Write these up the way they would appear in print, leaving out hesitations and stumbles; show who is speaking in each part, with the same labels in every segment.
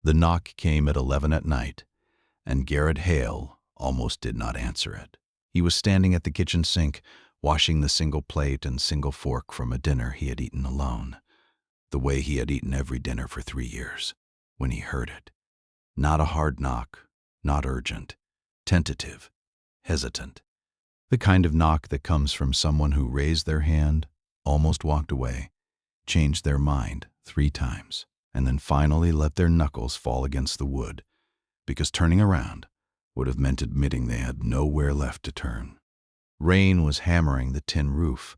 Speaker 1: The knock came at 11 at night, and Garrett Hale almost did not answer it. He was standing at the kitchen sink, washing the single plate and single fork from a dinner he had eaten alone, the way he had eaten every dinner for 3 years, when he heard it. Not a hard knock, not urgent, tentative, hesitant. The kind of knock that comes from someone who raised their hand, almost walked away, changed their mind 3 times, and then finally let their knuckles fall against the wood, because turning around would have meant admitting they had nowhere left to turn. Rain was hammering the tin roof,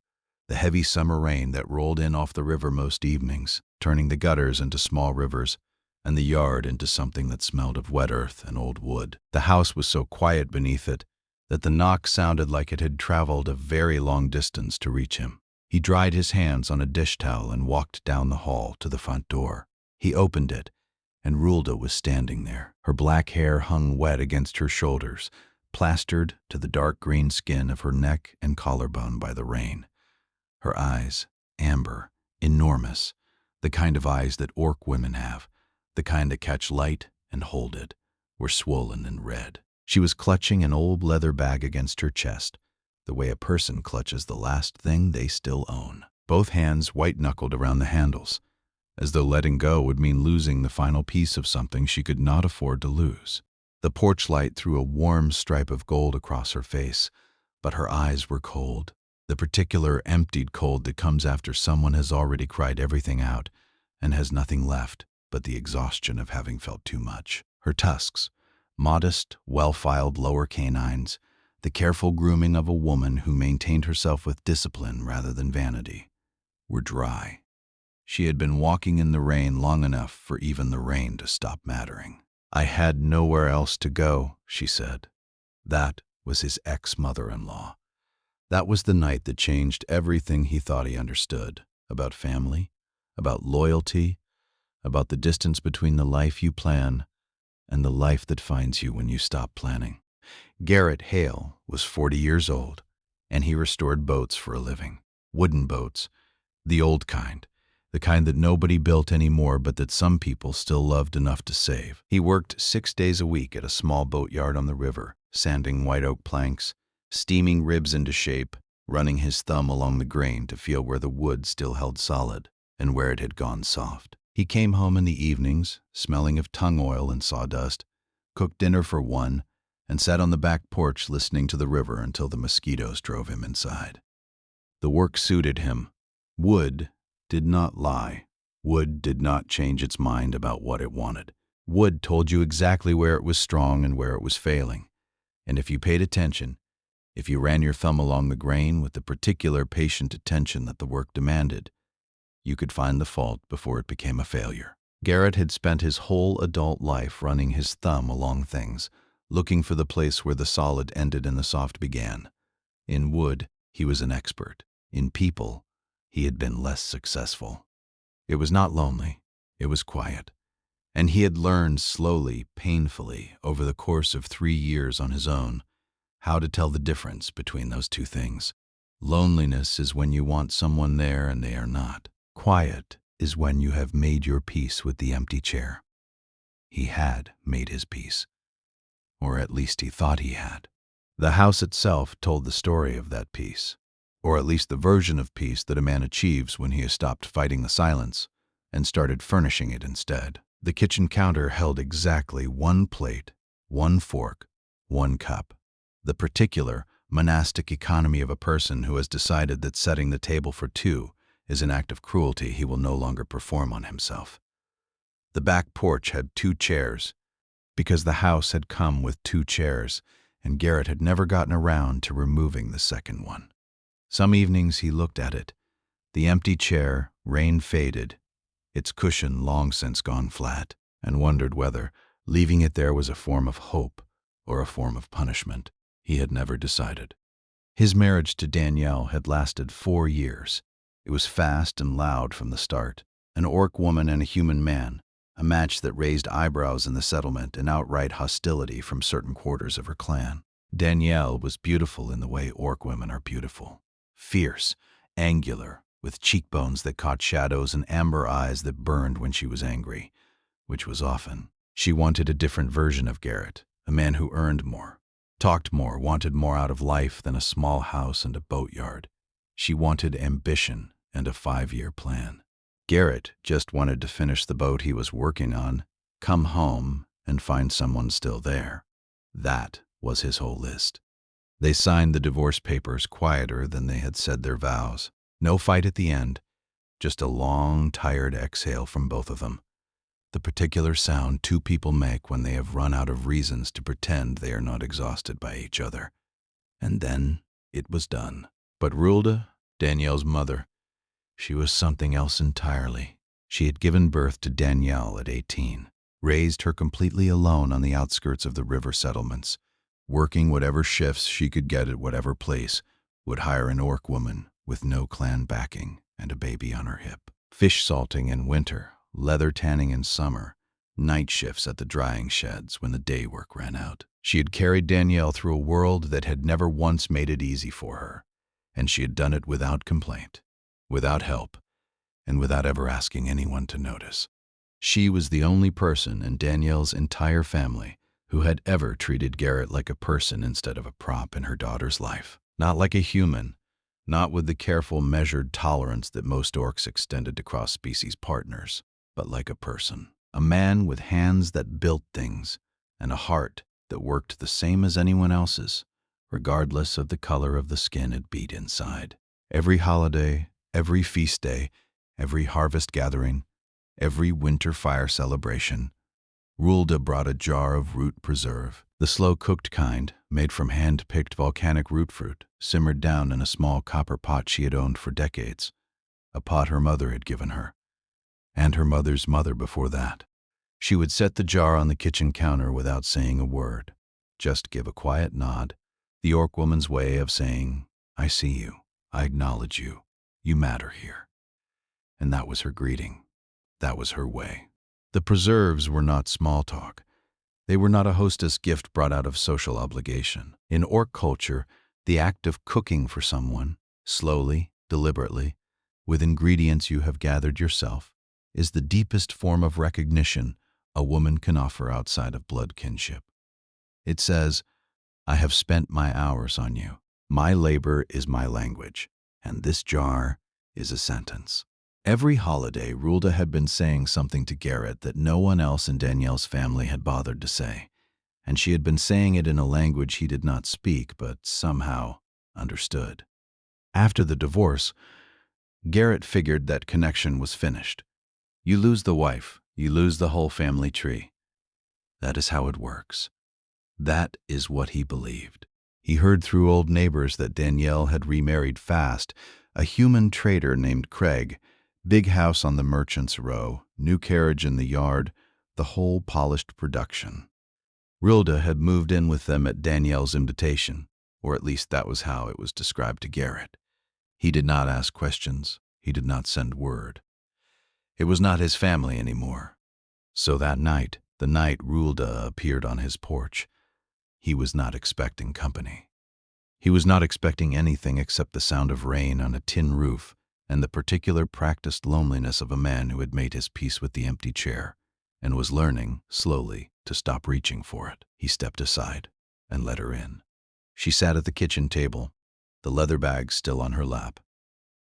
Speaker 1: the heavy summer rain that rolled in off the river most evenings, turning the gutters into small rivers and the yard into something that smelled of wet earth and old wood. The house was so quiet beneath it that the knock sounded like it had traveled a very long distance to reach him. He dried his hands on a dish towel and walked down the hall to the front door. He opened it, and Rhulda was standing there. Her black hair hung wet against her shoulders, plastered to the dark green skin of her neck and collarbone by the rain. Her eyes, amber, enormous, the kind of eyes that orc women have, the kind that catch light and hold it, were swollen and red. She was clutching an old leather bag against her chest, the way a person clutches the last thing they still own. Both hands white-knuckled around the handles, as though letting go would mean losing the final piece of something she could not afford to lose. The porch light threw a warm stripe of gold across her face, but her eyes were cold, the particular emptied cold that comes after someone has already cried everything out and has nothing left but the exhaustion of having felt too much. Her tusks, modest, well-filed lower canines, the careful grooming of a woman who maintained herself with discipline rather than vanity, were dry. She had been walking in the rain long enough for even the rain to stop mattering. "I had nowhere else to go," she said. That was his ex-mother-in-law. That was the night that changed everything he thought he understood about family, about loyalty, about the distance between the life you plan and the life that finds you when you stop planning. Garrett Hale was 40 years old, and he restored boats for a living. Wooden boats, the old kind, the kind that nobody built anymore but that some people still loved enough to save. He worked 6 days a week at a small boatyard on the river, sanding white oak planks, steaming ribs into shape, running his thumb along the grain to feel where the wood still held solid and where it had gone soft. He came home in the evenings, smelling of tung oil and sawdust, cooked dinner for one, and sat on the back porch listening to the river until the mosquitoes drove him inside. The work suited him. Wood did not lie. Wood did not change its mind about what it wanted. Wood told you exactly where it was strong and where it was failing. And if you paid attention, if you ran your thumb along the grain with the particular patient attention that the work demanded, you could find the fault before it became a failure. Garrett had spent his whole adult life running his thumb along things, looking for the place where the solid ended and the soft began. In wood, he was an expert. In people, he had been less successful. It was not lonely, it was quiet. And he had learned slowly, painfully, over the course of 3 years on his own, how to tell the difference between those two things. Loneliness is when you want someone there and they are not. Quiet is when you have made your peace with the empty chair. He had made his peace. Or at least he thought he had. The house itself told the story of that peace, or at least the version of peace that a man achieves when he has stopped fighting the silence and started furnishing it instead. The kitchen counter held exactly 1 plate, 1 fork, 1 cup. The particular, monastic economy of a person who has decided that setting the table for 2 is an act of cruelty he will no longer perform on himself. The back porch had 2 chairs, because the house had come with 2 chairs, and Garrett had never gotten around to removing the second one. Some evenings he looked at it, the empty chair, rain-faded, its cushion long since gone flat, and wondered whether leaving it there was a form of hope or a form of punishment. He had never decided. His marriage to Danielle had lasted 4 years. It was fast and loud from the start. An orc woman and a human man, a match that raised eyebrows in the settlement and outright hostility from certain quarters of her clan. Danielle was beautiful in the way orc women are beautiful. Fierce, angular, with cheekbones that caught shadows and amber eyes that burned when she was angry, which was often. She wanted a different version of Garrett, a man who earned more, talked more, wanted more out of life than a small house and a boatyard. She wanted ambition and a 5-year plan. Garrett just wanted to finish the boat he was working on, come home, and find someone still there. That was his whole list. They signed the divorce papers quieter than they had said their vows. No fight at the end, just a long, tired exhale from both of them. The particular sound two people make when they have run out of reasons to pretend they are not exhausted by each other. And then it was done. But Rhulda, Danielle's mother, she was something else entirely. She had given birth to Danielle at 18, raised her completely alone on the outskirts of the river settlements, working whatever shifts she could get at whatever place, would hire an orc woman with no clan backing and a baby on her hip. Fish salting in winter, leather tanning in summer, night shifts at the drying sheds when the day work ran out. She had carried Danielle through a world that had never once made it easy for her, and she had done it without complaint, without help, and without ever asking anyone to notice. She was the only person in Danielle's entire family who had ever treated Garrett like a person instead of a prop in her daughter's life. Not like a human, not with the careful, measured tolerance that most orcs extended to cross-species partners, but like a person. A man with hands that built things and a heart that worked the same as anyone else's, regardless of the color of the skin it beat inside. Every holiday, every feast day, every harvest gathering, every winter fire celebration, Rhulda brought a jar of root preserve, the slow-cooked kind, made from hand-picked volcanic root fruit, simmered down in a small copper pot she had owned for decades, a pot her mother had given her, and her mother's mother before that. She would set the jar on the kitchen counter without saying a word, just give a quiet nod, the orc woman's way of saying, "I see you, I acknowledge you, you matter here." And that was her greeting. That was her way. The preserves were not small talk. They were not a hostess gift brought out of social obligation. In orc culture, the act of cooking for someone, slowly, deliberately, with ingredients you have gathered yourself, is the deepest form of recognition a woman can offer outside of blood kinship. It says, "I have spent my hours on you. My labor is my language, and this jar is a sentence." Every holiday, Rhulda had been saying something to Garrett that no one else in Danielle's family had bothered to say, and she had been saying it in a language he did not speak but somehow understood. After the divorce, Garrett figured that connection was finished. You lose the wife, you lose the whole family tree. That is how it works. That is what he believed. He heard through old neighbors that Danielle had remarried fast, a human trader named Craig. Big house on the Merchant's Row, new carriage in the yard, the whole polished production. Rhulda had moved in with them at Danielle's invitation, or at least that was how it was described to Garrett. He did not ask questions. He did not send word. It was not his family anymore. So that night, the night Rhulda appeared on his porch, he was not expecting company. He was not expecting anything except the sound of rain on a tin roof and the particular practiced loneliness of a man who had made his peace with the empty chair and was learning, slowly, to stop reaching for it. He stepped aside and let her in. She sat at the kitchen table, the leather bag still on her lap,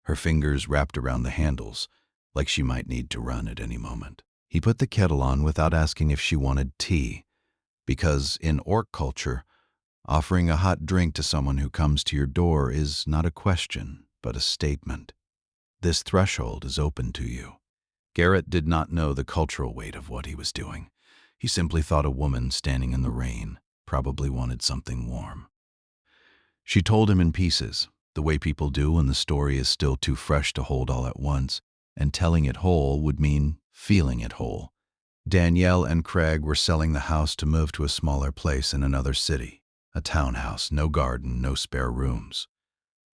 Speaker 1: her fingers wrapped around the handles, like she might need to run at any moment. He put the kettle on without asking if she wanted tea, because in orc culture, offering a hot drink to someone who comes to your door is not a question, but a statement. This threshold is open to you. Garrett did not know the cultural weight of what he was doing. He simply thought a woman standing in the rain probably wanted something warm. She told him in pieces, the way people do when the story is still too fresh to hold all at once, and telling it whole would mean feeling it whole. Danielle and Craig were selling the house to move to a smaller place in another city, a townhouse, no garden, no spare rooms.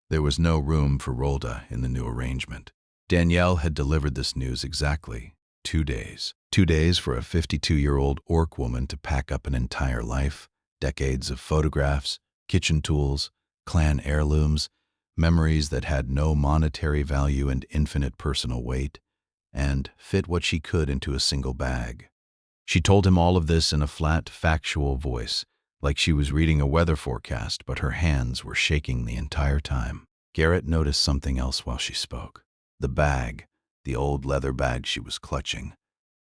Speaker 1: There was no room for Rhulda in the new arrangement. Danielle had delivered this news exactly 2 days. 2 days for a 52-year-old orc woman to pack up an entire life, decades of photographs, kitchen tools, clan heirlooms, memories that had no monetary value and infinite personal weight, and fit what she could into a single bag. She told him all of this in a flat, factual voice, like she was reading a weather forecast, but her hands were shaking the entire time. Garrett noticed something else while she spoke. The bag, the old leather bag she was clutching,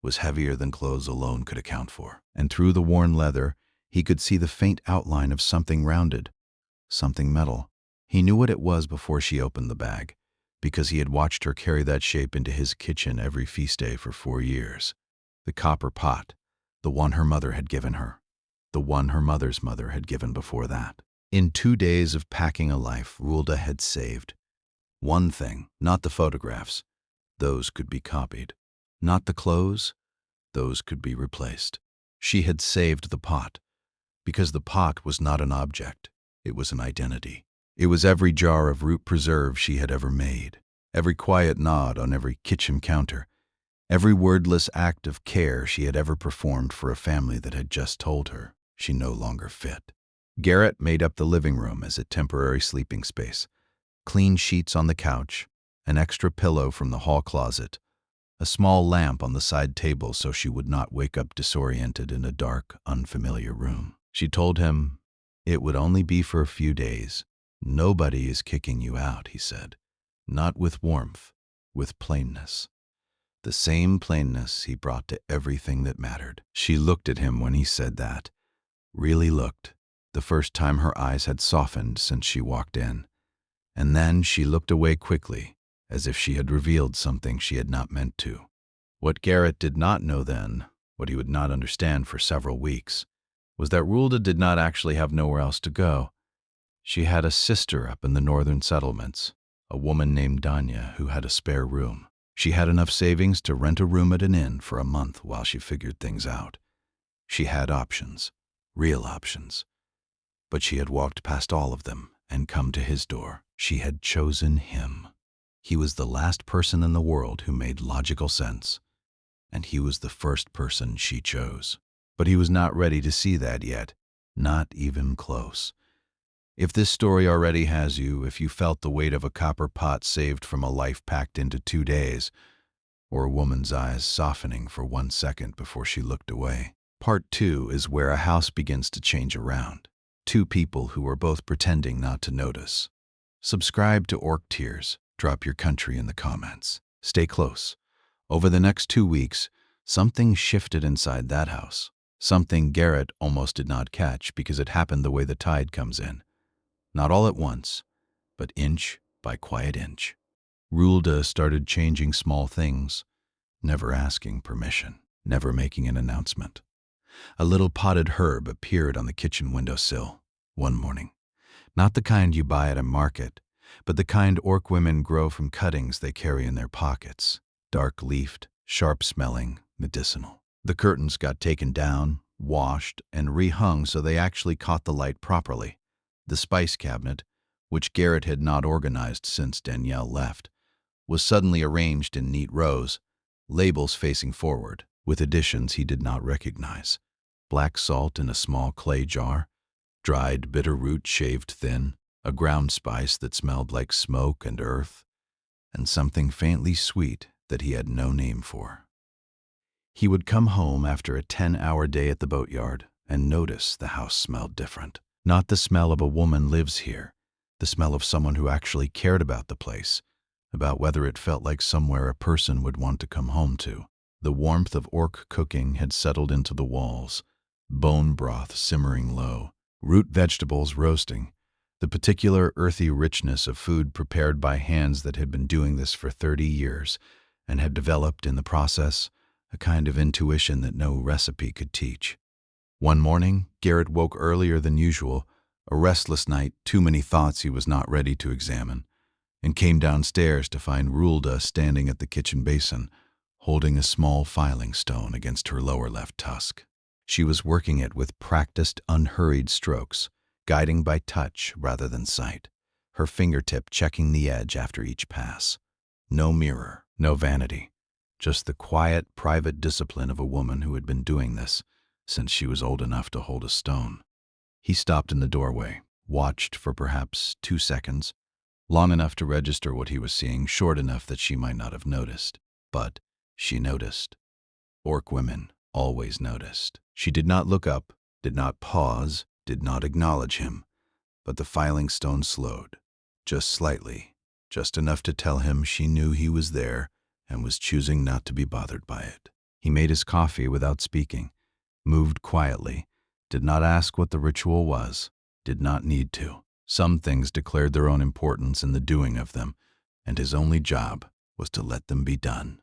Speaker 1: was heavier than clothes alone could account for. And through the worn leather, he could see the faint outline of something rounded, something metal. He knew what it was before she opened the bag, because he had watched her carry that shape into his kitchen every feast day for 4 years. The copper pot, the one her mother had given her, the one her mother's mother had given before that. In 2 days of packing a life, Rhulda had saved one thing, not the photographs. Those could be copied. Not the clothes. Those could be replaced. She had saved the pot, because the pot was not an object. It was an identity. It was every jar of root preserve she had ever made, every quiet nod on every kitchen counter, every wordless act of care she had ever performed for a family that had just told her she no longer fit. Garrett made up the living room as a temporary sleeping space. Clean sheets on the couch, an extra pillow from the hall closet, a small lamp on the side table so she would not wake up disoriented in a dark, unfamiliar room. She told him it would only be for a few days. Nobody is kicking you out, he said. Not with warmth, with plainness. The same plainness he brought to everything that mattered. She looked at him when he said that. Really looked. The first time her eyes had softened since she walked in. And then she looked away quickly, as if she had revealed something she had not meant to. What Garrett did not know then, what he would not understand for several weeks, was that Rhulda did not actually have nowhere else to go. She had a sister up in the northern settlements, a woman named Danya who had a spare room. She had enough savings to rent a room at an inn for a month while she figured things out. She had options, real options. But she had walked past all of them and come to his door. She had chosen him. He was the last person in the world who made logical sense, and he was the first person she chose. But he was not ready to see that yet, not even close. If this story already has you, if you felt the weight of a copper pot saved from a life packed into 2 days, or a woman's eyes softening for 1 second before she looked away, Part 2 is where a house begins to change around. 2 people who are both pretending not to notice. Subscribe to Orc Tears. Drop your country in the comments. Stay close. Over the next 2 weeks, something shifted inside that house. Something Garrett almost did not catch because it happened the way the tide comes in. Not all at once, but inch by quiet inch. Rhulda started changing small things, never asking permission, never making an announcement. A little potted herb appeared on the kitchen windowsill one morning. Not the kind you buy at a market, but the kind orc women grow from cuttings they carry in their pockets. Dark-leafed, sharp-smelling, medicinal. The curtains got taken down, washed, and rehung so they actually caught the light properly. The spice cabinet, which Garrett had not organized since Danielle left, was suddenly arranged in neat rows, labels facing forward, with additions he did not recognize. Black salt in a small clay jar, dried bitter root shaved thin, a ground spice that smelled like smoke and earth, and something faintly sweet that he had no name for. He would come home after a 10-hour day at the boatyard and notice the house smelled different. Not the smell of a woman lives here, the smell of someone who actually cared about the place, about whether it felt like somewhere a person would want to come home to. The warmth of orc cooking had settled into the walls, bone broth simmering low, root vegetables roasting, the particular earthy richness of food prepared by hands that had been doing this for 30 years and had developed in the process a kind of intuition that no recipe could teach. One morning, Garrett woke earlier than usual, a restless night, too many thoughts he was not ready to examine, and came downstairs to find Rhulda standing at the kitchen basin, holding a small filing stone against her lower left tusk. She was working it with practiced, unhurried strokes, guiding by touch rather than sight, her fingertip checking the edge after each pass. No mirror, no vanity, just the quiet, private discipline of a woman who had been doing this since she was old enough to hold a stone. He stopped in the doorway, watched for perhaps 2 seconds, long enough to register what he was seeing, short enough that she might not have noticed. But she noticed. Orc women, always noticed. She did not look up, did not pause, did not acknowledge him, but the filing stone slowed, just slightly, just enough to tell him she knew he was there and was choosing not to be bothered by it. He made his coffee without speaking, moved quietly, did not ask what the ritual was, did not need to. Some things declared their own importance in the doing of them, and his only job was to let them be done.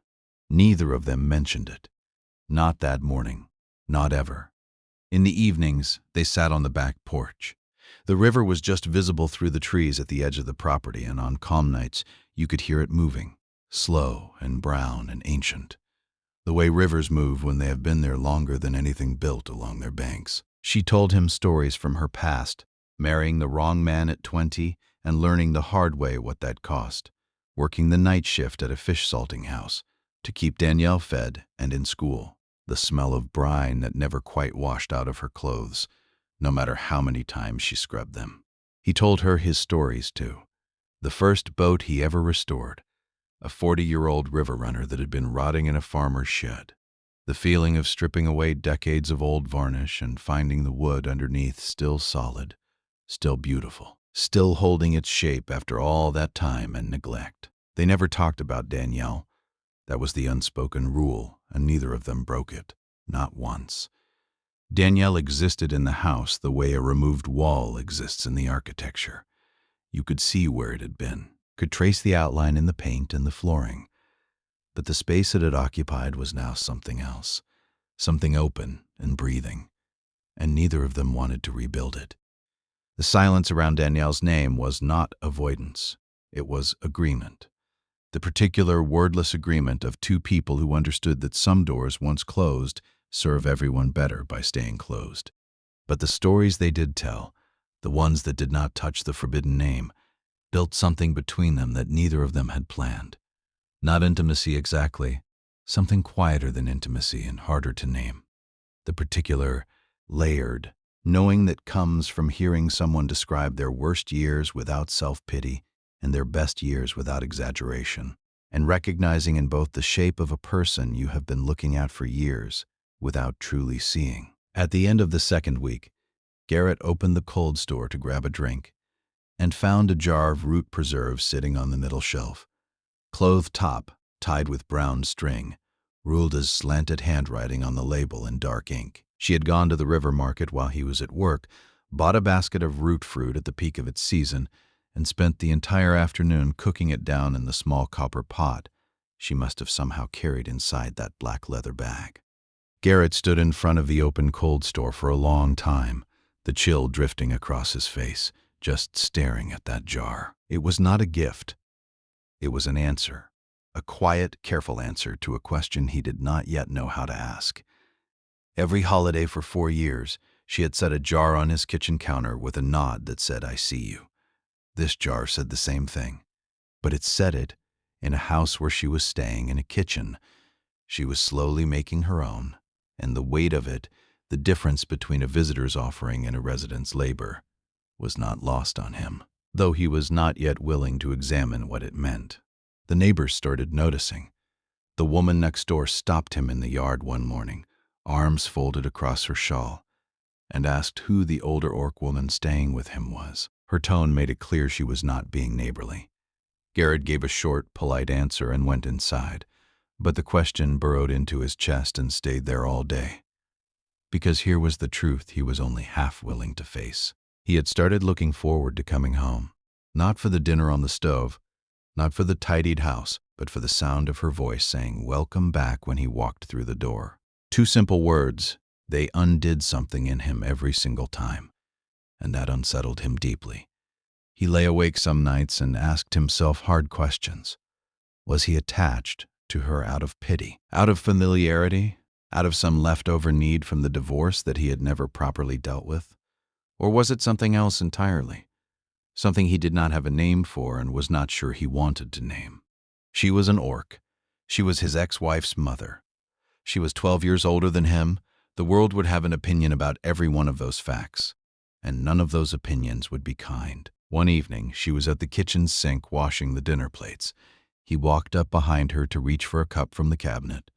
Speaker 1: Neither of them mentioned it. Not that morning, not ever. In the evenings, they sat on the back porch. The river was just visible through the trees at the edge of the property, and on calm nights, you could hear it moving, slow and brown and ancient, the way rivers move when they have been there longer than anything built along their banks. She told him stories from her past, marrying the wrong man at 20 and learning the hard way what that cost, working the night shift at a fish salting house to keep Danielle fed and in school, the smell of brine that never quite washed out of her clothes, no matter how many times she scrubbed them. He told her his stories, too. The first boat he ever restored, a 40-year-old river runner that had been rotting in a farmer's shed. The feeling of stripping away decades of old varnish and finding the wood underneath still solid, still beautiful, still holding its shape after all that time and neglect. They never talked about Danielle. That was the unspoken rule, and neither of them broke it, not once. Danielle existed in the house the way a removed wall exists in the architecture. You could see where it had been, could trace the outline in the paint and the flooring. But the space it had occupied was now something else, something open and breathing, and neither of them wanted to rebuild it. The silence around Danielle's name was not avoidance, it was agreement. The particular wordless agreement of two people who understood that some doors once closed serve everyone better by staying closed. But the stories they did tell, the ones that did not touch the forbidden name, built something between them that neither of them had planned. Not intimacy exactly, something quieter than intimacy and harder to name. The particular, layered, knowing that comes from hearing someone describe their worst years without self-pity and their best years without exaggeration, and recognizing in both the shape of a person you have been looking at for years without truly seeing. At the end of the second week, Garrett opened the cold store to grab a drink and found a jar of root preserve sitting on the middle shelf. Cloth top, tied with brown string, Rhulda's slanted handwriting on the label in dark ink. She had gone to the river market while he was at work, bought a basket of root fruit at the peak of its season, and spent the entire afternoon cooking it down in the small copper pot she must have somehow carried inside that black leather bag. Garrett stood in front of the open cold store for a long time, the chill drifting across his face, just staring at that jar. It was not a gift. It was an answer, a quiet, careful answer to a question he did not yet know how to ask. Every holiday for 4 years, she had set a jar on his kitchen counter with a nod that said, "I see you." This jar said the same thing, but it said it in a house where she was staying in a kitchen she was slowly making her own, and the weight of it, the difference between a visitor's offering and a resident's labor, was not lost on him, though he was not yet willing to examine what it meant. The neighbors started noticing. The woman next door stopped him in the yard one morning, arms folded across her shawl, and asked who the older orc woman staying with him was. Her tone made it clear she was not being neighborly. Garrett gave a short, polite answer and went inside, but the question burrowed into his chest and stayed there all day. Because here was the truth he was only half willing to face. He had started looking forward to coming home, not for the dinner on the stove, not for the tidied house, but for the sound of her voice saying "welcome back" when he walked through the door. 2 simple words, they undid something in him every single time, and that unsettled him deeply. He lay awake some nights and asked himself hard questions. Was he attached to her out of pity, out of familiarity, out of some leftover need from the divorce that he had never properly dealt with? Or was it something else entirely? Something he did not have a name for and was not sure he wanted to name. She was an orc. She was his ex-wife's mother. She was 12 years older than him. The world would have an opinion about every one of those facts, and none of those opinions would be kind. One evening, she was at the kitchen sink washing the dinner plates. He walked up behind her to reach for a cup from the cabinet,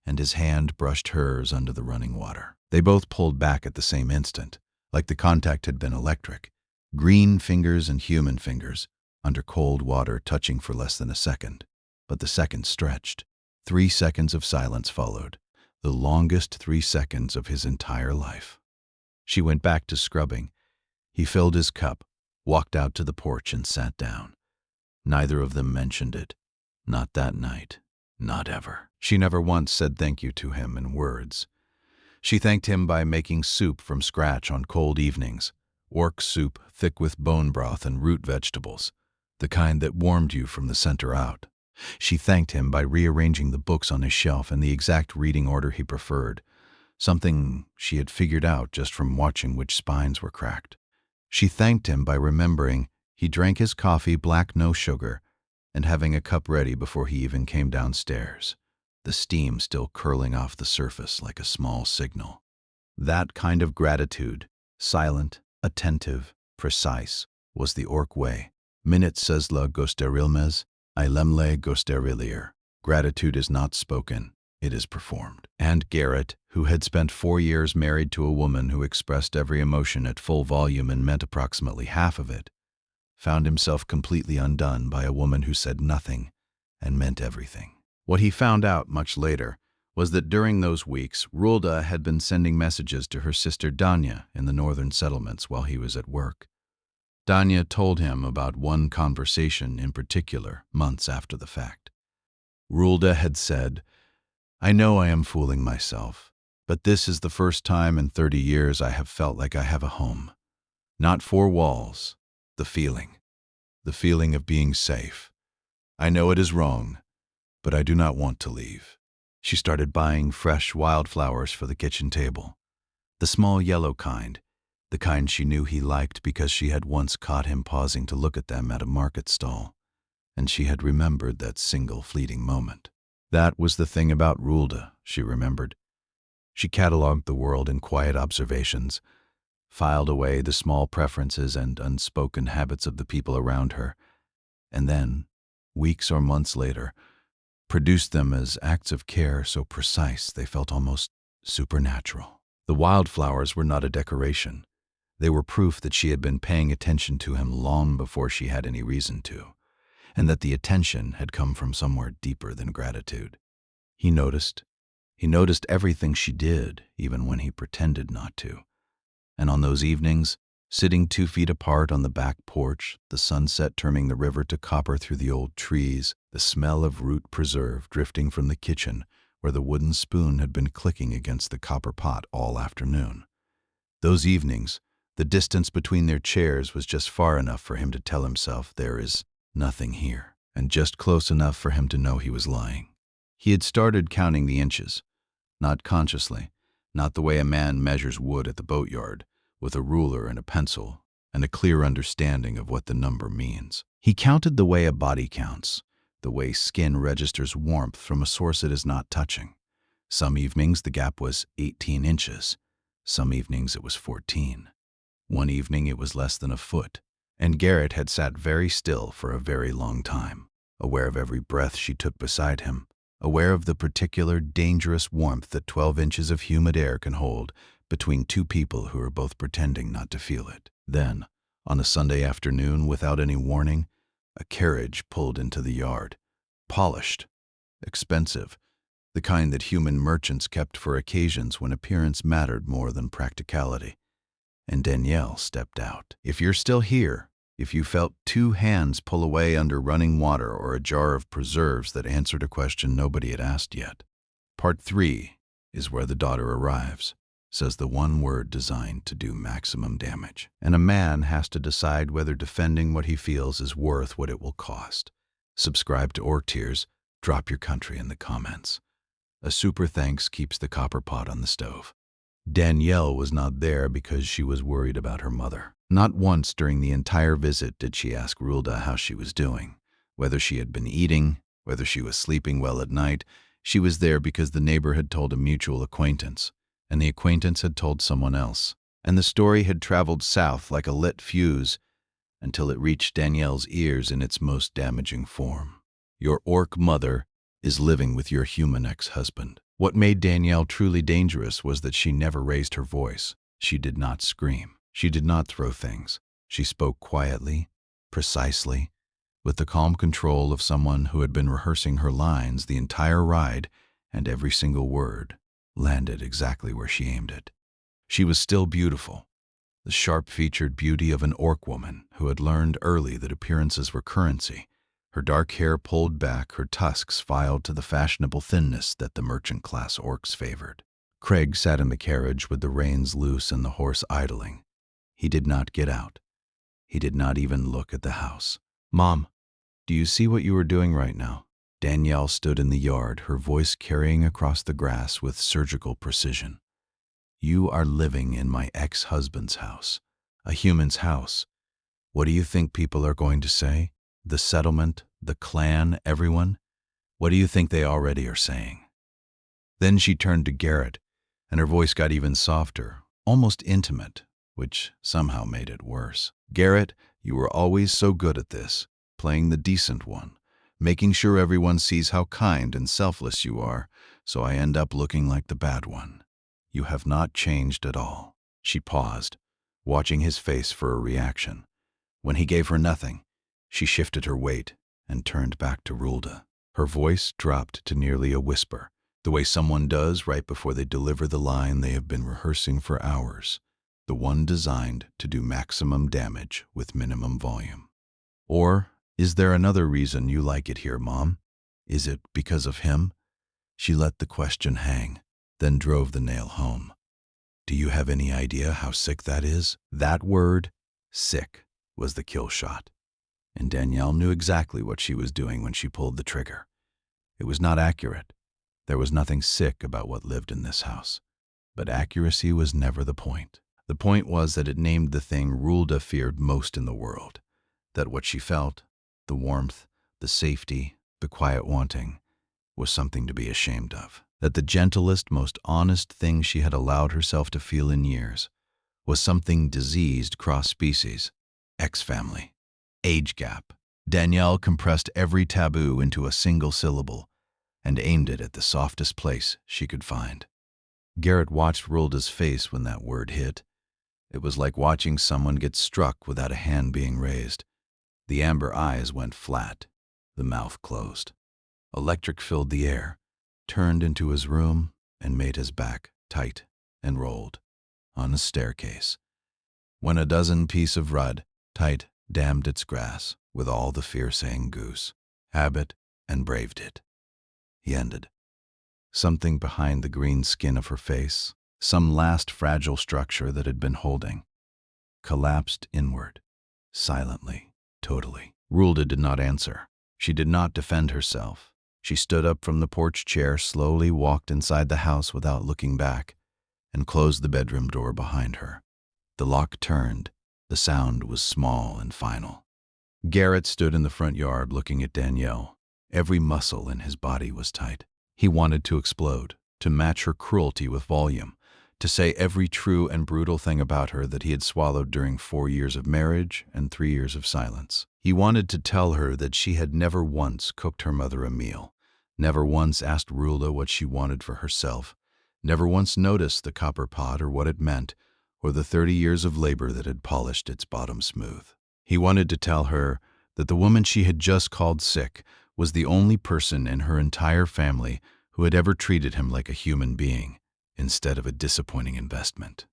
Speaker 1: and his hand brushed hers under the running water. They both pulled back at the same instant, like the contact had been electric. Green fingers and human fingers, under cold water, touching for less than a second. But the seconds stretched. 3 seconds of silence followed, the longest 3 seconds of his entire life. She went back to scrubbing. He filled his cup, walked out to the porch, and sat down. Neither of them mentioned it. Not that night. Not ever. She never once said thank you to him in words. She thanked him by making soup from scratch on cold evenings. Orc soup thick with bone broth and root vegetables, the kind that warmed you from the center out. She thanked him by rearranging the books on his shelf in the exact reading order he preferred, something she had figured out just from watching which spines were cracked. She thanked him by remembering he drank his coffee black, no sugar, and having a cup ready before he even came downstairs, the steam still curling off the surface like a small signal. That kind of gratitude, silent, attentive, precise, was the Orc way. Minit sesla gosterilmes, ilemle gosterilier. Gratitude is not spoken, it is performed. And Garrett, who had spent 4 years married to a woman who expressed every emotion at full volume and meant approximately half of it, found himself completely undone by a woman who said nothing and meant everything. What he found out much later was that during those weeks, Rhulda had been sending messages to her sister Danya in the northern settlements while he was at work. Danya told him about one conversation in particular months after the fact. Rhulda had said, "I know I am fooling myself, but this is the first time in 30 years I have felt like I have a home. Not 4 walls, the feeling of being safe. I know it is wrong, but I do not want to leave." She started buying fresh wildflowers for the kitchen table, the small yellow kind, the kind she knew he liked because she had once caught him pausing to look at them at a market stall, and she had remembered that single fleeting moment. That was the thing about Rhulda, she remembered. She catalogued the world in quiet observations, filed away the small preferences and unspoken habits of the people around her, and then, weeks or months later, produced them as acts of care so precise they felt almost supernatural. The wildflowers were not a decoration. They were proof that she had been paying attention to him long before she had any reason to, and that the attention had come from somewhere deeper than gratitude. He noticed everything she did, even when he pretended not to. And on those evenings, sitting 2 feet apart on the back porch, the sunset turning the river to copper through the old trees, the smell of root preserve drifting from the kitchen where the wooden spoon had been clicking against the copper pot all afternoon. Those evenings, the distance between their chairs was just far enough for him to tell himself there is nothing here, and just close enough for him to know he was lying. He had started counting the inches, not consciously, not the way a man measures wood at the boatyard, with a ruler and a pencil, and a clear understanding of what the number means. He counted the way a body counts, the way skin registers warmth from a source it is not touching. Some evenings the gap was 18 inches. Some evenings it was 14. One evening it was less than a foot, and Garrett had sat very still for a very long time, aware of every breath she took beside him, aware of the particular dangerous warmth that 12 inches of humid air can hold between 2 people who are both pretending not to feel it. Then, on a Sunday afternoon, without any warning, a carriage pulled into the yard. Polished, expensive, the kind that human merchants kept for occasions when appearance mattered more than practicality. And Danielle stepped out. If you're still here, if you felt 2 hands pull away under running water or a jar of preserves that answered a question nobody had asked yet. Part 3 is where the daughter arrives, says the one word designed to do maximum damage. And a man has to decide whether defending what he feels is worth what it will cost. Subscribe to Orc Tears, drop your country in the comments. A super thanks keeps the copper pot on the stove. Danielle was not there because she was worried about her mother. Not once during the entire visit did she ask Rhulda how she was doing, whether she had been eating, whether she was sleeping well at night. She was there because the neighbor had told a mutual acquaintance, and the acquaintance had told someone else, and the story had traveled south like a lit fuse until it reached Danielle's ears in its most damaging form. Your orc mother is living with your human ex-husband. What made Danielle truly dangerous was that she never raised her voice. She did not scream. She did not throw things. She spoke quietly, precisely, with the calm control of someone who had been rehearsing her lines the entire ride, and every single word landed exactly where she aimed it. She was still beautiful, the sharp-featured beauty of an orc woman who had learned early that appearances were currency. Her dark hair pulled back, her tusks filed to the fashionable thinness that the merchant-class orcs favored. Craig sat in the carriage with the reins loose and the horse idling. He did not get out. He did not even look at the house. "Mom, do you see what you are doing right now?" Danielle stood in the yard, her voice carrying across the grass with surgical precision. "You are living in my ex-husband's house, a human's house. What do you think people are going to say? The settlement, the clan, everyone? What do you think they already are saying?" Then she turned to Garrett, and her voice got even softer, almost intimate, which somehow made it worse. "Garrett, you were always so good at this, playing the decent one, making sure everyone sees how kind and selfless you are, so I end up looking like the bad one. You have not changed at all." She paused, watching his face for a reaction. When he gave her nothing, she shifted her weight and turned back to Rhulda. Her voice dropped to nearly a whisper, the way someone does right before they deliver the line they have been rehearsing for hours, the one designed to do maximum damage with minimum volume. "Or is there another reason you like it here, Mom? Is it because of him?" She let the question hang, then drove the nail home. "Do you have any idea how sick that is?" That word, sick, was the kill shot. And Danielle knew exactly what she was doing when she pulled the trigger. It was not accurate. There was nothing sick about what lived in this house. But accuracy was never the point. The point was that it named the thing Rhulda feared most in the world, that what she felt, the warmth, the safety, the quiet wanting, was something to be ashamed of. That the gentlest, most honest thing she had allowed herself to feel in years was something diseased cross-species, ex-family, age gap. Danielle compressed every taboo into a single syllable and aimed it at the softest place she could find. Garrett watched Rhulda's face when that word hit. It was like watching someone get struck without a hand being raised. The amber eyes went flat, the mouth closed. Electric filled the air, turned into his room, and made his back tight and rolled on a staircase. When a dozen piece of rud, tight, dammed its grass with all the fear-saying goose, habit, and braved it. He ended. Something behind the green skin of her face, some last fragile structure that had been holding, collapsed inward, silently, totally. Rhulda did not answer. She did not defend herself. She stood up from the porch chair, slowly walked inside the house without looking back, and closed the bedroom door behind her. The lock turned. The sound was small and final. Garrett stood in the front yard looking at Danielle. Every muscle in his body was tight. He wanted to explode, to match her cruelty with volume, to say every true and brutal thing about her that he had swallowed during 4 years of marriage and 3 years of silence. He wanted to tell her that she had never once cooked her mother a meal, never once asked Rhulda what she wanted for herself, never once noticed the copper pot or what it meant, or the 30 years of labor that had polished its bottom smooth. He wanted to tell her that the woman she had just called sick was the only person in her entire family who had ever treated him like a human being instead of a disappointing investment.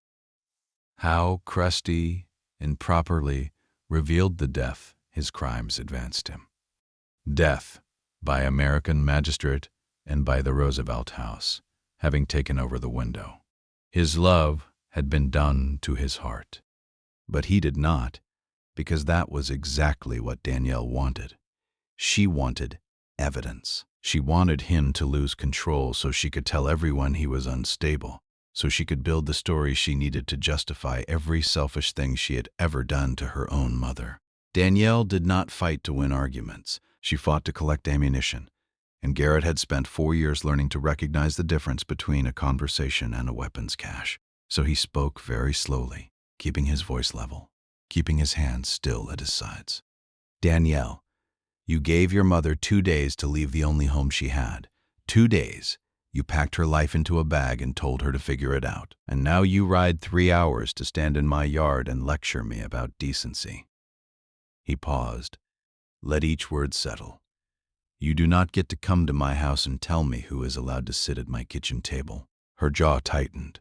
Speaker 1: How crusty, improperly revealed the death his crimes advanced him. Death by American magistrate and by the Roosevelt House, having taken over the window. His love had been done to his heart. But he did not, because that was exactly what Danielle wanted. She wanted evidence. She wanted him to lose control so she could tell everyone he was unstable, so she could build the story she needed to justify every selfish thing she had ever done to her own mother. Danielle did not fight to win arguments. She fought to collect ammunition, and Garrett had spent 4 years learning to recognize the difference between a conversation and a weapons cache. So he spoke very slowly, keeping his voice level, keeping his hands still at his sides. "Danielle, you gave your mother 2 days to leave the only home she had. 2 days, You packed her life into a bag and told her to figure it out. And now you ride 3 hours to stand in my yard and lecture me about decency." He paused. Let each word settle. "You do not get to come to my house and tell me who is allowed to sit at my kitchen table." Her jaw tightened.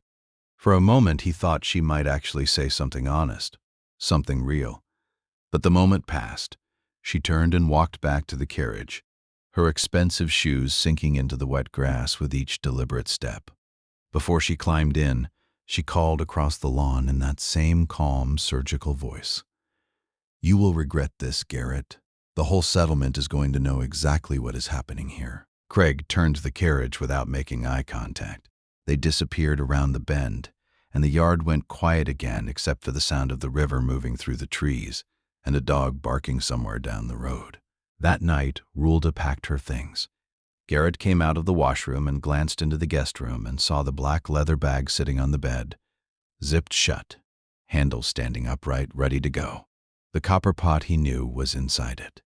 Speaker 1: For a moment he thought she might actually say something honest, something real. But the moment passed. She turned and walked back to the carriage, her expensive shoes sinking into the wet grass with each deliberate step. Before she climbed in, she called across the lawn in that same calm, surgical voice. "You will regret this, Garrett. The whole settlement is going to know exactly what is happening here." Craig turned the carriage without making eye contact. They disappeared around the bend, and the yard went quiet again except for the sound of the river moving through the trees and a dog barking somewhere down the road. That night, Rhulda packed her things. Garrett came out of the washroom and glanced into the guest room and saw the black leather bag sitting on the bed, zipped shut, handle standing upright, ready to go. The copper pot, he knew, was inside it.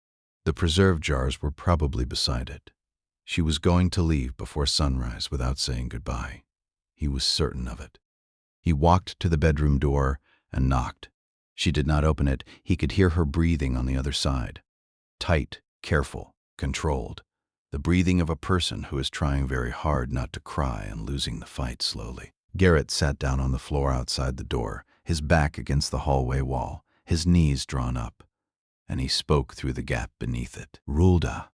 Speaker 1: The preserve jars were probably beside it. She was going to leave before sunrise without saying goodbye. He was certain of it. He walked to the bedroom door and knocked. She did not open it. He could hear her breathing on the other side. Tight, careful, controlled. The breathing of a person who is trying very hard not to cry and losing the fight slowly. Garrett sat down on the floor outside the door, his back against the hallway wall, his knees drawn up, and he spoke through the gap beneath it. "Rhulda,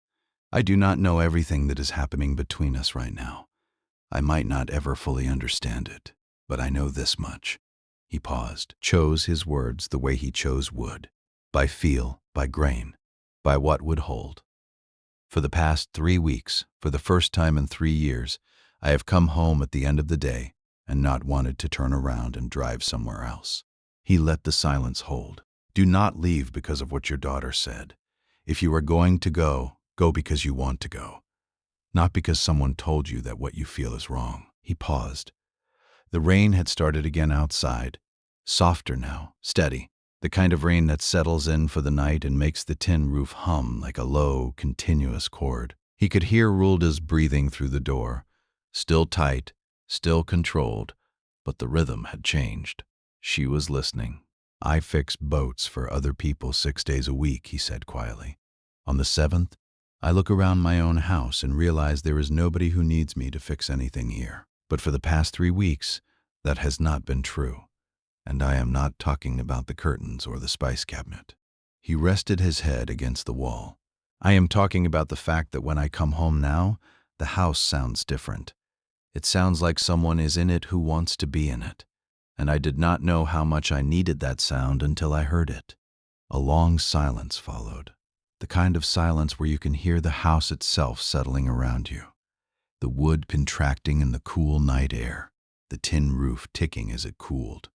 Speaker 1: I do not know everything that is happening between us right now. I might not ever fully understand it, but I know this much." He paused, chose his words the way he chose wood, by feel, by grain, by what would hold. "For the past 3 weeks, for the first time in 3 years, I have come home at the end of the day and not wanted to turn around and drive somewhere else." He let the silence hold. "Do not leave because of what your daughter said. If you are going to go, go because you want to go, not because someone told you that what you feel is wrong." He paused. The rain had started again outside, softer now, steady, the kind of rain that settles in for the night and makes the tin roof hum like a low, continuous chord. He could hear Rhulda's breathing through the door, still tight, still controlled, but the rhythm had changed. She was listening. "I fix boats for other people 6 days a week," he said quietly. "On the 7th, I look around my own house and realize there is nobody who needs me to fix anything here. But for the past 3 weeks, that has not been true. And I am not talking about the curtains or the spice cabinet." He rested his head against the wall. "I am talking about the fact that when I come home now, the house sounds different. It sounds like someone is in it who wants to be in it. And I did not know how much I needed that sound until I heard it." A long silence followed, the kind of silence where you can hear the house itself settling around you, the wood contracting in the cool night air, the tin roof ticking as it cooled,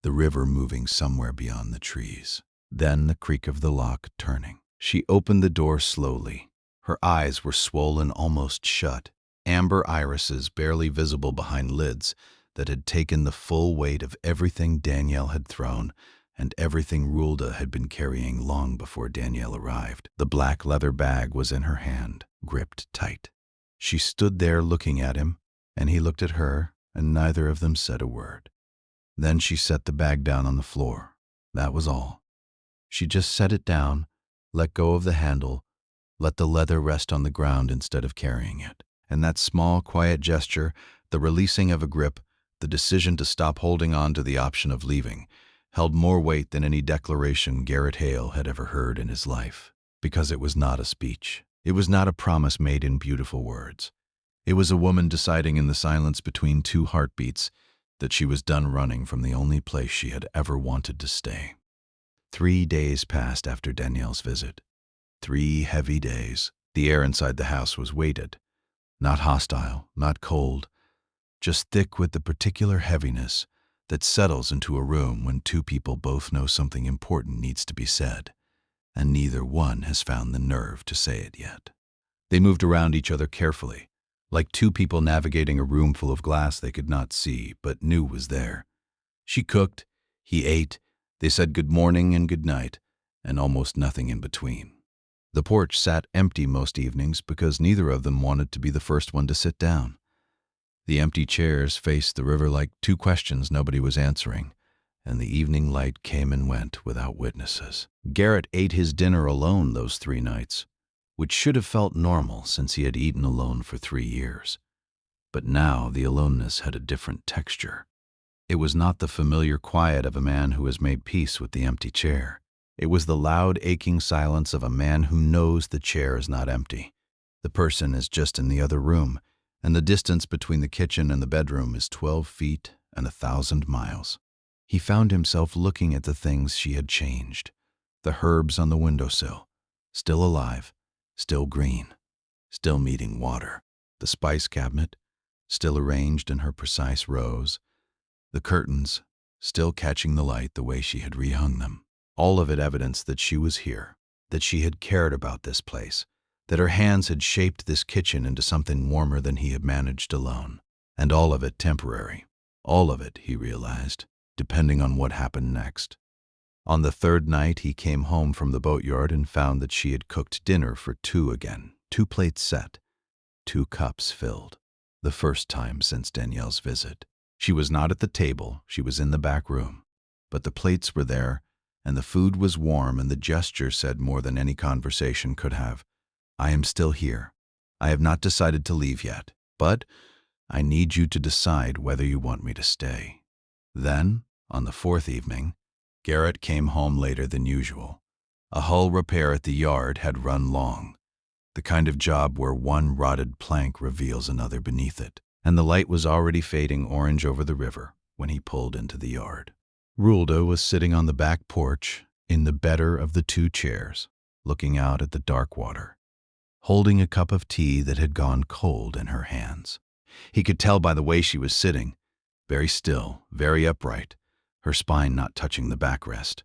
Speaker 1: the river moving somewhere beyond the trees. Then the creak of the lock turning. She opened the door slowly. Her eyes were swollen almost shut, amber irises barely visible behind lids that had taken the full weight of everything Danielle had thrown and everything Rhulda had been carrying long before Danielle arrived. The black leather bag was in her hand, gripped tight. She stood there looking at him, and he looked at her, and neither of them said a word. Then she set the bag down on the floor. That was all. She just set it down, let go of the handle, let the leather rest on the ground instead of carrying it. And that small, quiet gesture, the releasing of a grip, the decision to stop holding on to the option of leaving, held more weight than any declaration Garrett Hale had ever heard in his life. Because it was not a speech. It was not a promise made in beautiful words. It was a woman deciding in the silence between 2 heartbeats that she was done running from the only place she had ever wanted to stay. 3 days passed after Danielle's visit. 3 heavy days. The air inside the house was weighted. Not hostile, not cold, just thick with the particular heaviness that settles into a room when 2 people both know something important needs to be said, and neither one has found the nerve to say it yet. They moved around each other carefully, like 2 people navigating a room full of glass they could not see but knew was there. She cooked, he ate, they said good morning and good night, and almost nothing in between. The porch sat empty most evenings because neither of them wanted to be the first one to sit down. The empty chairs faced the river like two questions nobody was answering, and the evening light came and went without witnesses. Garrett ate his dinner alone those 3 nights, which should have felt normal since he had eaten alone for 3 years. But now the aloneness had a different texture. It was not the familiar quiet of a man who has made peace with the empty chair. It was the loud, aching silence of a man who knows the chair is not empty. The person is just in the other room, and the distance between the kitchen and the bedroom is 12 feet and 1,000 miles. He found himself looking at the things she had changed. The herbs on the windowsill, still alive, still green, still needing water. The spice cabinet, still arranged in her precise rows. The curtains, still catching the light the way she had rehung them. All of it evidenced that she was here, that she had cared about this place, that her hands had shaped this kitchen into something warmer than he had managed alone. And all of it temporary. All of it, he realized, depending on what happened next. On the 3rd night, he came home from the boatyard and found that she had cooked dinner for 2 again, 2 plates set, 2 cups filled. The first time since Danielle's visit. She was not at the table, she was in the back room. But the plates were there, and the food was warm, and the gesture said more than any conversation could have. I am still here. I have not decided to leave yet, but I need you to decide whether you want me to stay. Then, on the 4th evening, Garrett came home later than usual. A hull repair at the yard had run long, the kind of job where one rotted plank reveals another beneath it, and the light was already fading orange over the river when he pulled into the yard. Rhulda was sitting on the back porch in the better of the 2 chairs, looking out at the dark water, holding a cup of tea that had gone cold in her hands. He could tell by the way she was sitting, very still, very upright, her spine not touching the backrest,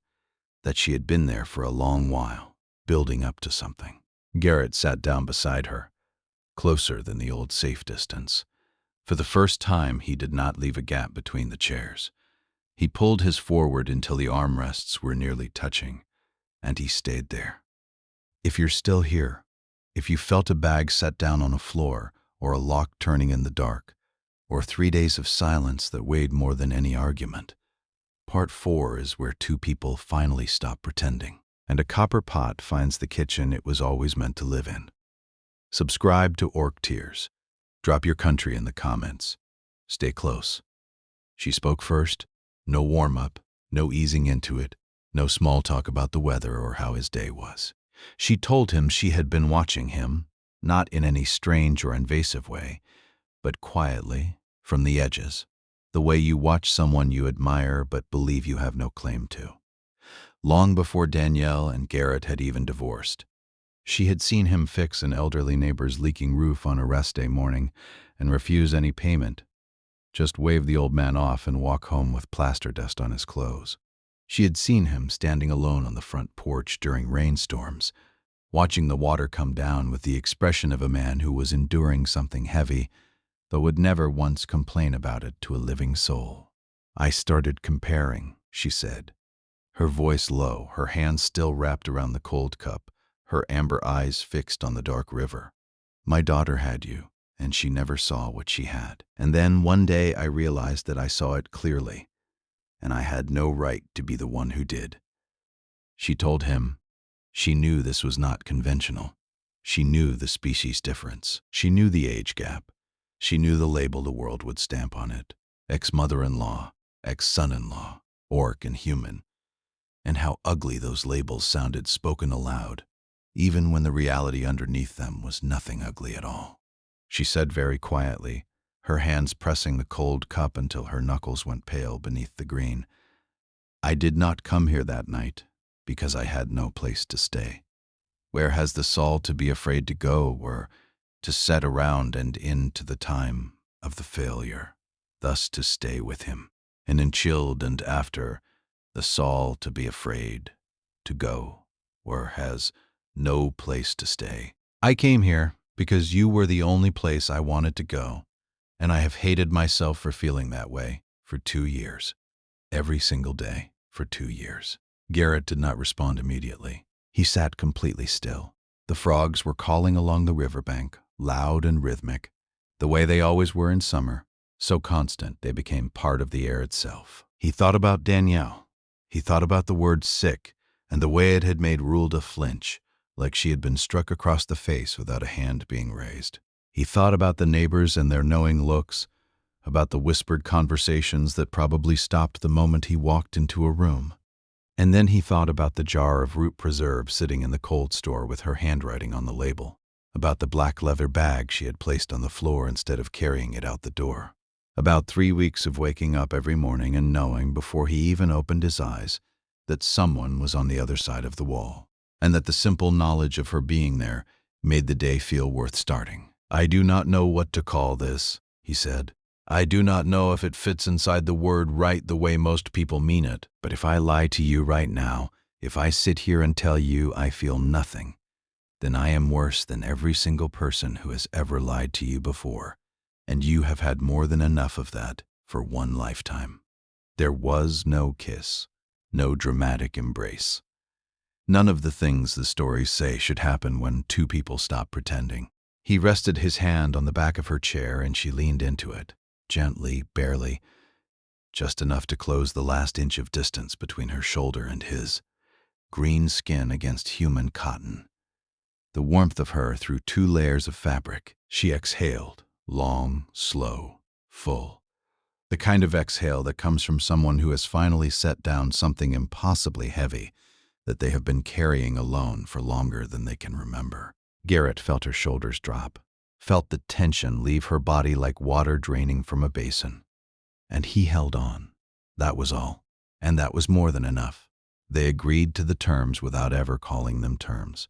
Speaker 1: that she had been there for a long while, building up to something. Garrett sat down beside her, closer than the old safe distance. For the first time, he did not leave a gap between the chairs. He pulled his forward until the armrests were nearly touching, and he stayed there. If you're still here, if you felt a bag set down on a floor, or a lock turning in the dark, or 3 days of silence that weighed more than any argument, Part 4 is where 2 people finally stop pretending, and a copper pot finds the kitchen it was always meant to live in. Subscribe to Orc Tears. Drop your country in the comments. Stay close. She spoke first. No warm-up, no easing into it, no small talk about the weather or how his day was. She told him she had been watching him, not in any strange or invasive way, but quietly, from the edges, the way you watch someone you admire but believe you have no claim to. Long before Danielle and Garrett had even divorced, she had seen him fix an elderly neighbor's leaking roof on a rest day morning and refuse any payment, just wave the old man off and walk home with plaster dust on his clothes. She had seen him standing alone on the front porch during rainstorms, watching the water come down with the expression of a man who was enduring something heavy, though would never once complain about it to a living soul. I started comparing, she said, her voice low, her hands still wrapped around the cold cup, her amber eyes fixed on the dark river. My daughter had you, and she never saw what she had. And then one day I realized that I saw it clearly, and I had no right to be the one who did. She told him she knew this was not conventional. She knew the species difference. She knew the age gap. She knew the label the world would stamp on it. Ex-mother-in-law, ex-son-in-law, orc and human. And how ugly those labels sounded spoken aloud, even when the reality underneath them was nothing ugly at all. She said very quietly, her hands pressing the cold cup until her knuckles went pale beneath the green. I did not come here that night because I had no place to stay. Where has the soul to be afraid to go, or to set around and into the time of the failure, thus to stay with him, and in chilled and after, the soul to be afraid to go, where has no place to stay. I came here because you were the only place I wanted to go, and I have hated myself for feeling that way for 2 years. Every single day for 2 years. Garrett did not respond immediately. He sat completely still. The frogs were calling along the riverbank, loud and rhythmic, the way they always were in summer, so constant they became part of the air itself. He thought about Danielle. He thought about the word sick and the way it had made Rhulda flinch, like she had been struck across the face without a hand being raised. He thought about the neighbors and their knowing looks, about the whispered conversations that probably stopped the moment he walked into a room. And then he thought about the jar of root preserve sitting in the cold store with her handwriting on the label, about the black leather bag she had placed on the floor instead of carrying it out the door, about 3 weeks of waking up every morning and knowing before he even opened his eyes that someone was on the other side of the wall, and that the simple knowledge of her being there made the day feel worth starting. "I do not know what to call this," he said. "I do not know if it fits inside the word right the way most people mean it, but if I lie to you right now, if I sit here and tell you I feel nothing, then I am worse than every single person who has ever lied to you before, and you have had more than enough of that for one lifetime." There was no kiss, no dramatic embrace. None of the things the stories say should happen when two people stop pretending. He rested his hand on the back of her chair and she leaned into it, gently, barely, just enough to close the last inch of distance between her shoulder and his. Green skin against human cotton. The warmth of her through 2 layers of fabric. She exhaled, long, slow, full. The kind of exhale that comes from someone who has finally set down something impossibly heavy that they have been carrying alone for longer than they can remember. Garrett felt her shoulders drop, felt the tension leave her body like water draining from a basin. And he held on. That was all. And that was more than enough. They agreed to the terms without ever calling them terms.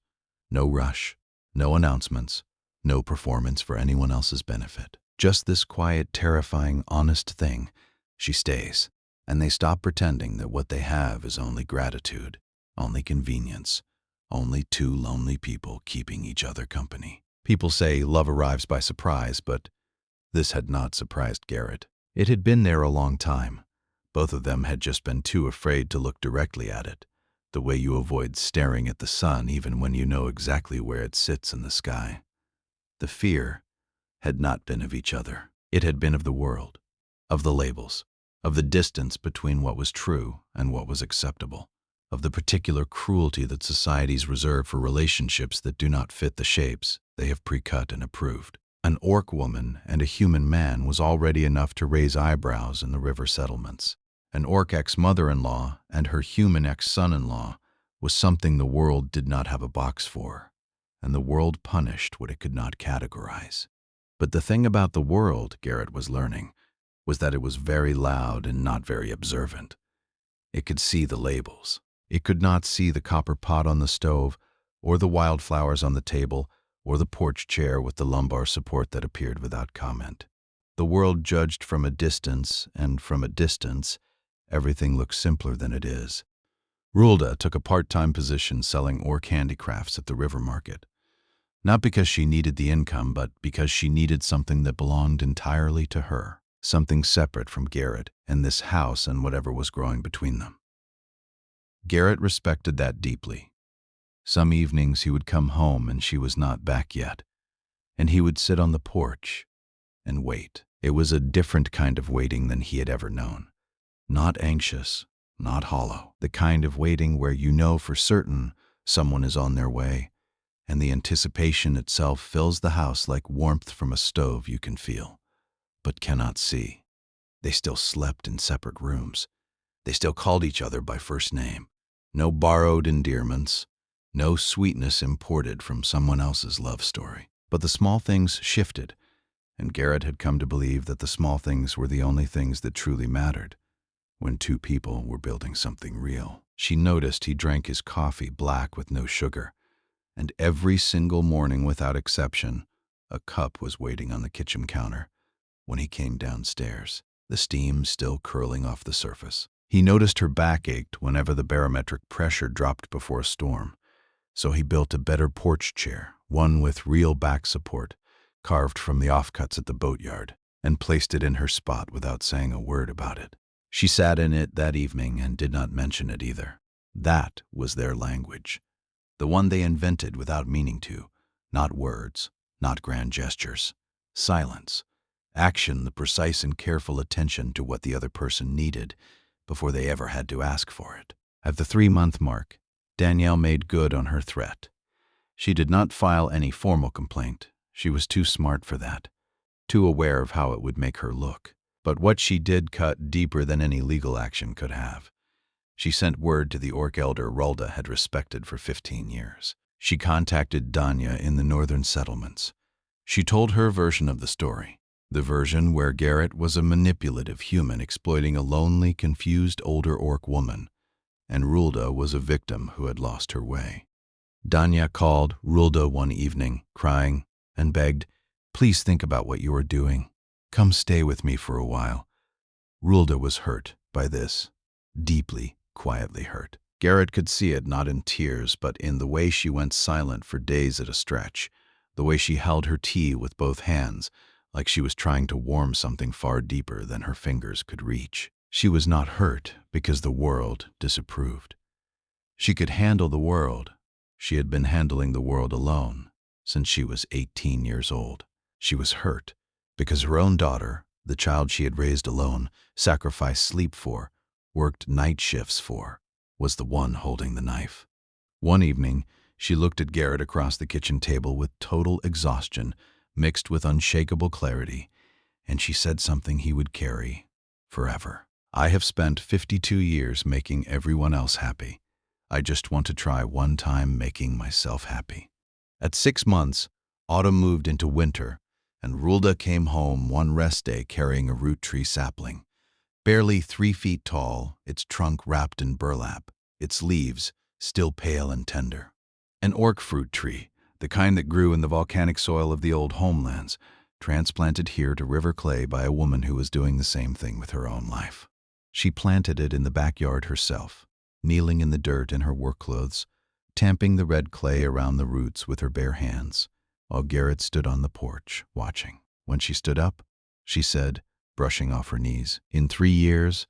Speaker 1: No rush, no announcements, no performance for anyone else's benefit. Just this quiet, terrifying, honest thing. She stays, and they stop pretending that what they have is only gratitude, only convenience, only 2 lonely people keeping each other company. People say love arrives by surprise, but this had not surprised Garrett. It had been there a long time. Both of them had just been too afraid to look directly at it, the way you avoid staring at the sun even when you know exactly where it sits in the sky. The fear had not been of each other. It had been of the world, of the labels, of the distance between what was true and what was acceptable, of the particular cruelty that societies reserve for relationships that do not fit the shapes they have pre-cut and approved. An orc woman and a human man was already enough to raise eyebrows in the river settlements. An orc ex-mother-in-law and her human ex-son-in-law was something the world did not have a box for, and the world punished what it could not categorize. But the thing about the world, Garrett was learning, was that it was very loud and not very observant. It could see the labels. It could not see the copper pot on the stove, or the wildflowers on the table, or the porch chair with the lumbar support that appeared without comment. The world judged from a distance, and from a distance, everything looks simpler than it is. Rhulda took a part-time position selling orc handicrafts at the river market. Not because she needed the income, but because she needed something that belonged entirely to her, something separate from Garrett and this house and whatever was growing between them. Garrett respected that deeply. Some evenings he would come home and she was not back yet, and he would sit on the porch and wait. It was a different kind of waiting than he had ever known. Not anxious, not hollow, the kind of waiting where you know for certain someone is on their way, and the anticipation itself fills the house like warmth from a stove you can feel, but cannot see. They still slept in separate rooms. They still called each other by first name. No borrowed endearments, no sweetness imported from someone else's love story. But the small things shifted, and Garrett had come to believe that the small things were the only things that truly mattered when 2 people were building something real. She noticed he drank his coffee black with no sugar, and every single morning without exception, a cup was waiting on the kitchen counter when he came downstairs, the steam still curling off the surface. He noticed her back ached whenever the barometric pressure dropped before a storm, so he built a better porch chair, one with real back support, carved from the offcuts at the boatyard, and placed it in her spot without saying a word about it. She sat in it that evening and did not mention it either. That was their language, the one they invented without meaning to, not words, not grand gestures, silence, Action, the precise and careful attention to what the other person needed before they ever had to ask for it. At the 3-month mark, Danielle made good on her threat. She did not file any formal complaint. She was too smart for that, too aware of how it would make her look. But what she did cut deeper than any legal action could have. She sent word to the Orc elder Rhulda had respected for 15 years. She contacted Danya in the northern settlements. She told her version of the story, the version where Garrett was a manipulative human exploiting a lonely, confused older Orc woman, and Rhulda was a victim who had lost her way. Danya called Rhulda one evening, crying, and begged, "Please think about what you are doing. Come stay with me for a while." Rhulda was hurt by this, deeply, quietly hurt. Garrett could see it not in tears, but in the way she went silent for days at a stretch, the way she held her tea with both hands, like she was trying to warm something far deeper than her fingers could reach. She was not hurt because the world disapproved. She could handle the world. She had been handling the world alone since she was 18 years old. She was hurt because her own daughter, the child she had raised alone, sacrificed sleep for, worked night shifts for, was the one holding the knife. One evening, she looked at Garrett across the kitchen table with total exhaustion mixed with unshakable clarity, and she said something he would carry forever. "I have spent 52 years making everyone else happy. I just want to try one time making myself happy." At 6 months, autumn moved into winter, and Rhulda came home one rest day carrying a root tree sapling. Barely 3 feet tall, its trunk wrapped in burlap, its leaves still pale and tender. An orc fruit tree, the kind that grew in the volcanic soil of the old homelands, transplanted here to river clay by a woman who was doing the same thing with her own life. She planted it in the backyard herself, kneeling in the dirt in her work clothes, tamping the red clay around the roots with her bare hands, while Garrett stood on the porch, watching. When she stood up, she said, brushing off her knees, "In 3 years,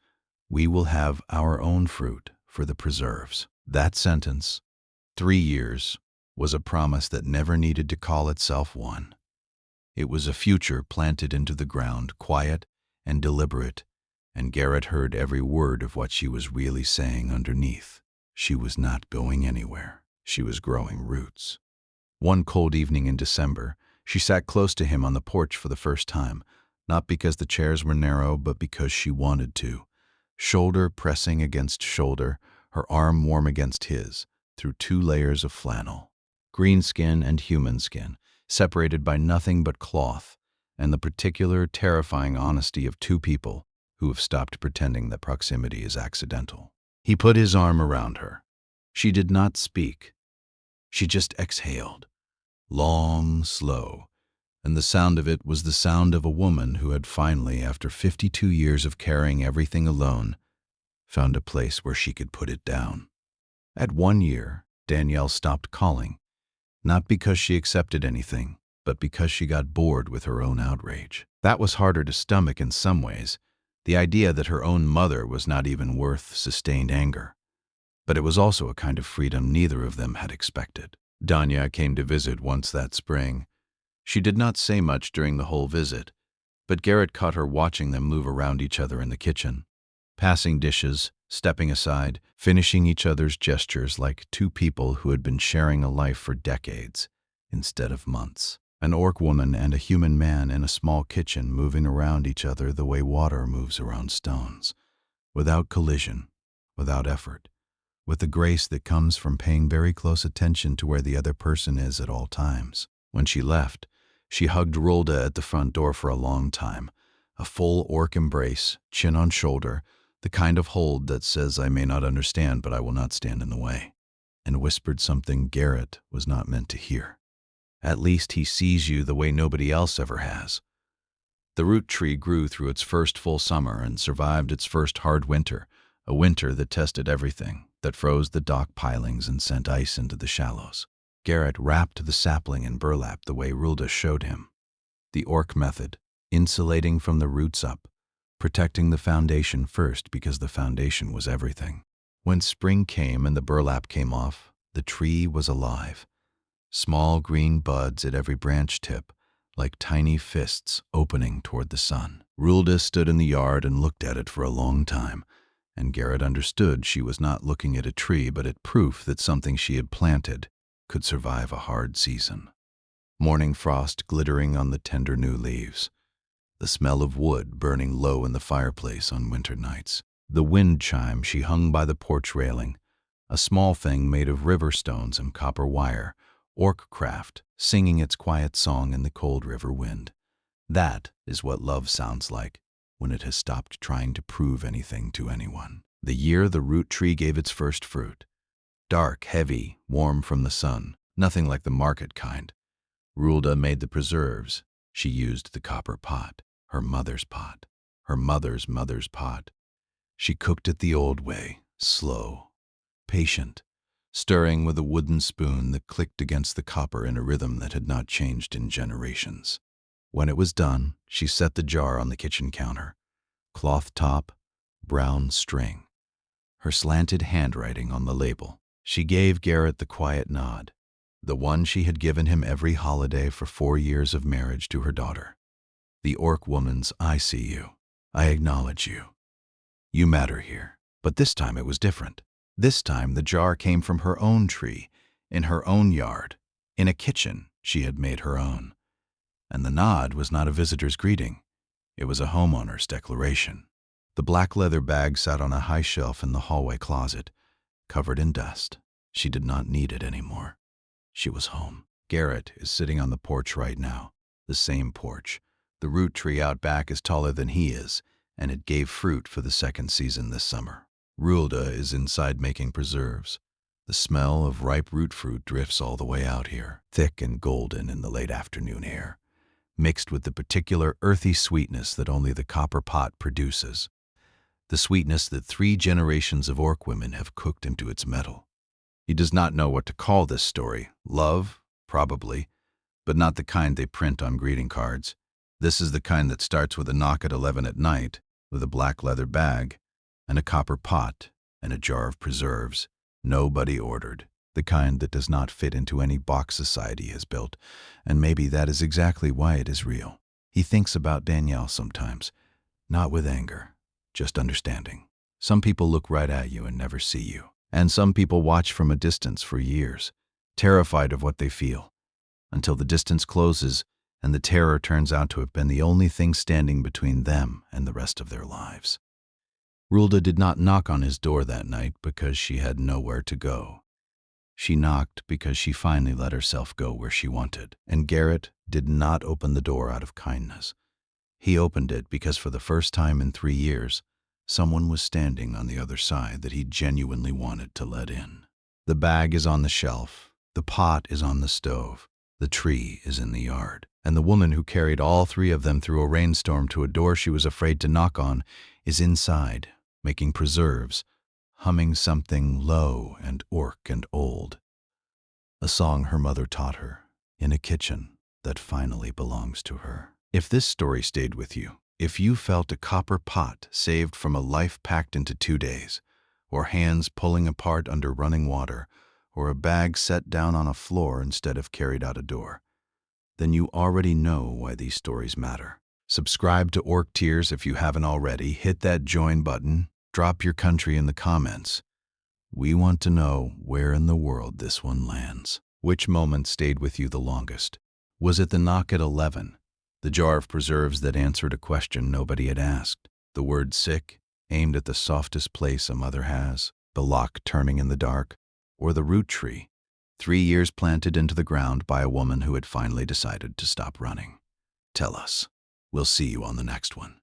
Speaker 1: we will have our own fruit for the preserves." That sentence, 3 years, was a promise that never needed to call itself one. It was a future planted into the ground, quiet and deliberate, and Garrett heard every word of what she was really saying underneath. She was not going anywhere. She was growing roots. One cold evening in December, she sat close to him on the porch for the first time, not because the chairs were narrow, but because she wanted to. Shoulder pressing against shoulder, her arm warm against his, through 2 layers of flannel. Green skin and human skin, separated by nothing but cloth, and the particular, terrifying honesty of 2 people who have stopped pretending that proximity is accidental. He put his arm around her. She did not speak. She just exhaled, long, slow, and the sound of it was the sound of a woman who had finally, after 52 years of carrying everything alone, found a place where she could put it down. At 1 year, Danielle stopped calling, not because she accepted anything, but because she got bored with her own outrage. That was harder to stomach in some ways, the idea that her own mother was not even worth sustained anger. But it was also a kind of freedom neither of them had expected. Danya came to visit once that spring. She did not say much during the whole visit, but Garrett caught her watching them move around each other in the kitchen, passing dishes, stepping aside, finishing each other's gestures like 2 people who had been sharing a life for decades instead of months. An orc woman and a human man in a small kitchen moving around each other the way water moves around stones, without collision, without effort, with the grace that comes from paying very close attention to where the other person is at all times. When she left, she hugged Rhulda at the front door for a long time, a full orc embrace, chin on shoulder, the kind of hold that says, "I may not understand, but I will not stand in the way," and whispered something Garrett was not meant to hear. "At least he sees you the way nobody else ever has." The root tree grew through its first full summer and survived its first hard winter, a winter that tested everything, that froze the dock pilings and sent ice into the shallows. Garrett wrapped the sapling in burlap the way Rhulda showed him. The orc method, insulating from the roots up, protecting the foundation first because the foundation was everything. When spring came and the burlap came off, the tree was alive. Small green buds at every branch tip, like tiny fists opening toward the sun. Rhulda stood in the yard and looked at it for a long time, and Garrett understood she was not looking at a tree but at proof that something she had planted could survive a hard season. Morning frost glittering on the tender new leaves, the smell of wood burning low in the fireplace on winter nights. The wind chime she hung by the porch railing, a small thing made of river stones and copper wire, orc craft, singing its quiet song in the cold river wind. That is what love sounds like when it has stopped trying to prove anything to anyone. The year the root tree gave its first fruit. Dark, heavy, warm from the sun, nothing like the market kind. Rhulda made the preserves. She used the copper pot, her mother's pot, her mother's mother's pot. She cooked it the old way, slow, patient, stirring with a wooden spoon that clicked against the copper in a rhythm that had not changed in generations. When it was done, she set the jar on the kitchen counter. Cloth top, brown string, her slanted handwriting on the label. She gave Garrett the quiet nod, the one she had given him every holiday for 4 years of marriage to her daughter. The orc woman's "I see you. I acknowledge you. You matter here." But this time it was different. This time the jar came from her own tree, in her own yard, in a kitchen she had made her own. And the nod was not a visitor's greeting. It was a homeowner's declaration. The black leather bag sat on a high shelf in the hallway closet, covered in dust. She did not need it anymore. She was home. Garrett is sitting on the porch right now, the same porch. The root tree out back is taller than he is, and it gave fruit for the second season this summer. Rhulda is inside making preserves. The smell of ripe root fruit drifts all the way out here, thick and golden in the late afternoon air, mixed with the particular earthy sweetness that only the copper pot produces, the sweetness that 3 generations of orc women have cooked into its metal. He does not know what to call this story. Love, probably, but not the kind they print on greeting cards. This is the kind that starts with a knock at 11 at night, with a black leather bag, and a copper pot, and a jar of preserves. Nobody ordered. The kind that does not fit into any box society has built, and maybe that is exactly why it is real. He thinks about Danielle sometimes, not with anger, just understanding. Some people look right at you and never see you, and some people watch from a distance for years, terrified of what they feel, until the distance closes and the terror turns out to have been the only thing standing between them and the rest of their lives. Rhulda did not knock on his door that night because she had nowhere to go. She knocked because she finally let herself go where she wanted, and Garrett did not open the door out of kindness. He opened it because for the first time in 3 years, someone was standing on the other side that he genuinely wanted to let in. The bag is on the shelf, the pot is on the stove, the tree is in the yard, and the woman who carried all 3 of them through a rainstorm to a door she was afraid to knock on is inside, making preserves, humming something low and orc and old, a song her mother taught her, in a kitchen that finally belongs to her. If this story stayed with you, if you felt a copper pot saved from a life packed into 2 days, or hands pulling apart under running water, or a bag set down on a floor instead of carried out a door, then you already know why these stories matter. Subscribe to Orc Tears if you haven't already. Hit that join button. Drop your country in the comments. We want to know where in the world this one lands. Which moment stayed with you the longest? Was it the knock at 11? The jar of preserves that answered a question nobody had asked? The word sick, aimed at the softest place a mother has? The lock turning in the dark? Or the root tree, 3 years planted into the ground by a woman who had finally decided to stop running? Tell us. We'll see you on the next one.